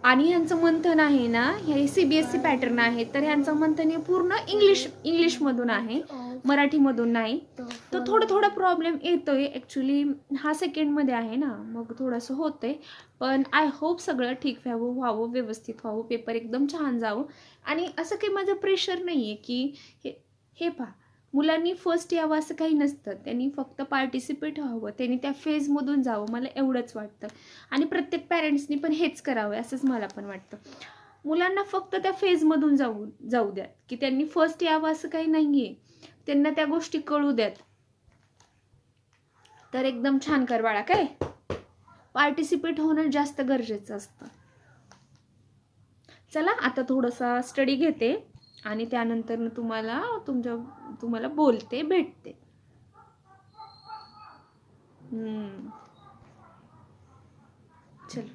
आणि ह्यांचं मंथन आहे ना, हे CBSE पॅटर्न आहे, तर ह्यांचं मंथन हे पूर्ण इंग्लिशमधून आहे, मराठीमधून नाही. तर थोडा प्रॉब्लेम येतोय ॲक्च्युली. हा सेकंडमध्ये आहे ना, मग थोडंसं होतंय. पण आय होप सगळं ठीक व्हावं, व्यवस्थित व्हावं, पेपर एकदम छान जावं. आणि असं काही माझं प्रेशर नाही आहे की हे पहा, मुलांनी फर्स्ट यावं असं काही नसतं. त्यांनी फक्त पार्टिसिपेट व्हावं, त्यांनी त्या फेजमधून जावं, मला एवढंच वाटतं. आणि प्रत्येक पॅरेंट्सनी पण हेच करावं असंच मला पण वाटतं. मुलांना फक्त त्या फेजमधून जाऊ द्यात, की त्यांनी फर्स्ट यावं असं काही नाही आहे. त्यांना त्या गोष्टी कळू द्यात. तर एकदम छान कर बाळा. काय पार्टिसिपेट होणं जास्त गरजेचं असतं. चला आता थोडासा स्टडी घेते आणि त्यानंतर तुम्हाला बोलते, भेटते. चल.